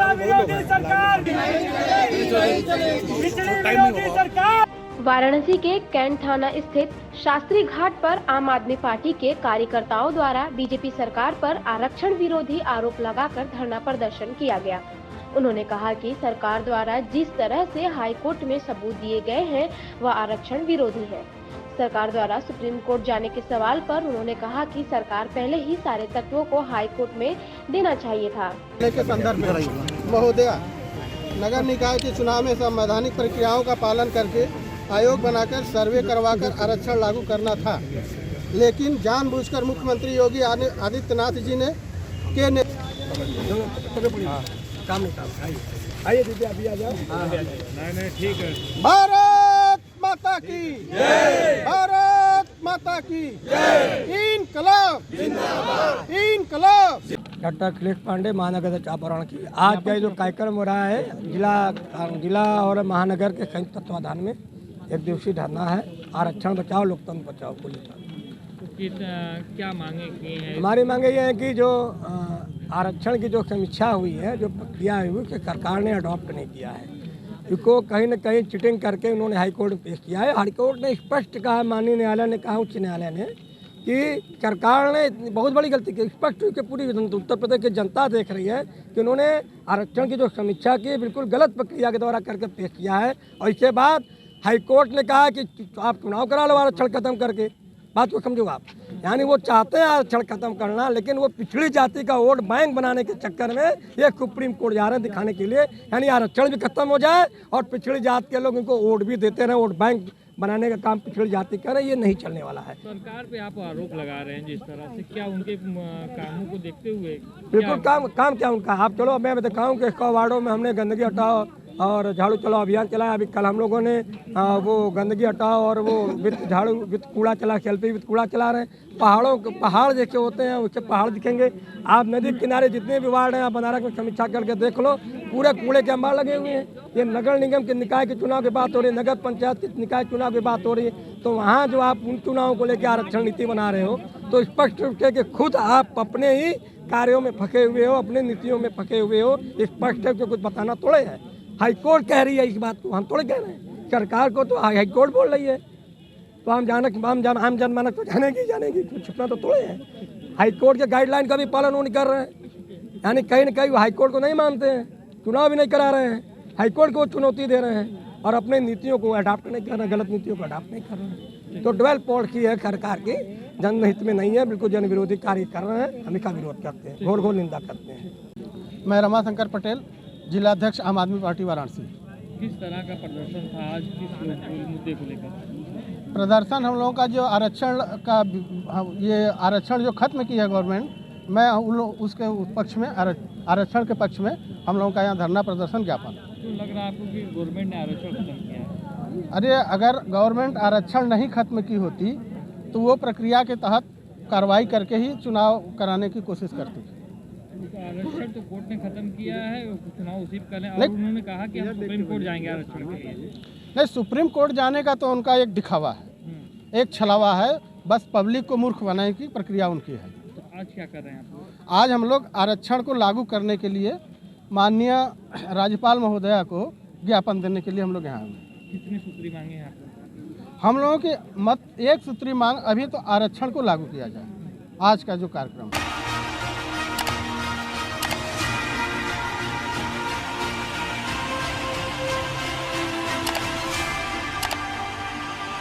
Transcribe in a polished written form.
पिछड़ा विरोधी सरकार, पिछड़ी विरोधी सरकार। वाराणसी के कैंट थाना स्थित शास्त्री घाट पर आम आदमी पार्टी के कार्यकर्ताओं द्वारा बीजेपी सरकार पर आरक्षण विरोधी आरोप लगाकर धरना प्रदर्शन किया गया। उन्होंने कहा कि सरकार द्वारा जिस तरह से हाई कोर्ट में सबूत दिए गए हैं वह आरक्षण विरोधी है। सरकार द्वारा सुप्रीम कोर्ट जाने के सवाल पर उन्होंने कहा कि सरकार पहले ही सारे तत्वों को हाई कोर्ट में देना चाहिए था। के संदर्भ में महोदया, नगर निकाय के चुनाव में संवैधानिक प्रक्रियाओं का पालन करके आयोग बनाकर सर्वे करवाकर आरक्षण लागू करना था, लेकिन जानबूझकर मुख्यमंत्री योगी आदित्यनाथ जी ने आइए दीदी अभी आ जाओ। नहीं ठीक है। भारत माता की जय, भारत माता की जय, इनकलाब जिंदाबाद, इनकलाब। डॉक्टर अखिलेश पांडे, महानगर चापारण की आज का जो कार्यक्रम हो रहा है जिला और महानगर के संयुक्त तत्वाधान में एक दिवसीय धरना है। आरक्षण बचाओ लोकतंत्र बचाओ को लेकर क्या मांगे की हैं? हमारी मांगे ये है कि जो आरक्षण की जो समीक्षा हुई है, जो प्रक्रिया हुई कि सरकार ने अडॉप्ट नहीं किया है, इसको कहीं न कहीं चिटिंग करके उन्होंने हाईकोर्ट में पेश किया है। हाईकोर्ट ने स्पष्ट कहा, माननीय न्यायालय ने कहा, उच्च न्यायालय ने, कि सरकार ने बहुत बड़ी गलती की। स्पष्ट रूप से पूरी उत्तर प्रदेश की जनता देख रही है कि उन्होंने आरक्षण की जो समीक्षा की बिल्कुल गलत प्रक्रिया के द्वारा करके पेश किया है। और इसके बाद हाईकोर्ट ने कहा कि आप चुनाव करा लो आरक्षण खत्म करके। बात को समझो आप, यानी वो चाहते हैं आरक्षण खत्म करना, लेकिन वो पिछड़ी जाति का वोट बैंक बनाने के चक्कर में ये सुप्रीम कोर्ट जा रहे हैं दिखाने के लिए, यानी आरक्षण भी खत्म हो जाए और पिछड़ी जाति के लोग इनको वोट भी देते रहे, वोट बैंक बनाने का काम पिछड़ी जाति कर रहे, ये नहीं चलने वाला है। सरकार पे आप आरोप लगा रहे हैं जिस तरह से, क्या उनके कामों को देखते हुए? बिल्कुल काम क्या उनका, आप चलो मैं दिखाऊँ कि 100 वार्डों में हमने गंदगी हटाओ और झाड़ू चलाओ अभियान चलाया। अभी कल हम लोगों ने वो गंदगी हटाओ और वो वित्त झाड़ू वित्त कूड़ा चला, सेल्फी वित्त कूड़ा चला रहे हैं। पहाड़ जैसे होते हैं उससे पहाड़ दिखेंगे। आप नदी के किनारे जितने भी वार्ड हैं आप बनारस में समीक्षा करके देख लो, पूरे कूड़े के अंबार लगे हुए हैं। ये नगर निगम के निकाय के चुनाव की बात हो रही है, नगर पंचायत के निकाय चुनाव की बात हो रही है, तो वहाँ जो आप उन चुनावों को लेकर आरक्षण नीति बना रहे हो, तो स्पष्ट रूप से कि खुद आप अपने ही कार्यों में फंसे हुए हो, अपने नीतियों में फंसे हुए हो। स्पष्ट है कि कुछ बताना थोड़े है। हाईकोर्ट कह रही है इस बात को, हम थोड़े कह रहे हैं। सरकार को तो हाईकोर्ट बोल रही है, तो आम जनमानस तो जानेगी, कुछ छुपना तो थोड़े है। हाईकोर्ट के गाइडलाइन का भी पालन वो नहीं कर रहे हैं, यानी कहीं न कहीं वो हाईकोर्ट को नहीं मानते हैं, चुनाव भी नहीं करा रहे हैं, हाईकोर्ट को चुनौती दे रहे हैं और अपने नीतियों को अडाप्ट नहीं कर रहे, गलत नीतियों को अडाप्ट नहीं कर रहे हैं। तो डुअल पॉलिसी है सरकार की, जनहित में नहीं है, बिल्कुल जन विरोधी कार्य कर रहे हैं। हम इसका विरोध करते हैं, घोर निंदा करते हैं। मैं रमाशंकर पटेल, जिलाध्यक्ष आम आदमी पार्टी वाराणसी। किस तरह का प्रदर्शन था आज, किस मुद्दे को लेकर? प्रदर्शन हम लोगों का जो आरक्षण का, ये आरक्षण जो खत्म की है गवर्नमेंट, मैं उसके पक्ष में, आरक्षण के पक्ष में हम लोगों का यहाँ धरना प्रदर्शन ज्ञापन। तो लग रहा है आपको कि गवर्नमेंट ने आरक्षण खत्म किया है? अरे अगर गवर्नमेंट आरक्षण नहीं खत्म की होती तो वो प्रक्रिया के तहत कार्रवाई करके ही चुनाव कराने की कोशिश करती। आरक्षण तो कोर्ट ने खत्म किया है, चुनाव उसी पर करें, और उन्होंने कहा कि हम सुप्रीम कोर्ट जाएंगे आरक्षण के लिए। नहीं, सुप्रीम कोर्ट जाने का तो उनका एक दिखावा है, एक छलावा है, बस पब्लिक को मूर्ख बनाने की प्रक्रिया उनकी है। तो आज क्या कर रहे हैं आप? आज हम लोग आरक्षण को लागू करने के लिए माननीय राज्यपाल महोदया को ज्ञापन देने के लिए हम लोग यहाँ आए। कितनी सूत्री मांगे हैं आपको? हम लोगों की मत एक सूत्री मांग, अभी तो आरक्षण को लागू किया जाए। आज का जो कार्यक्रम है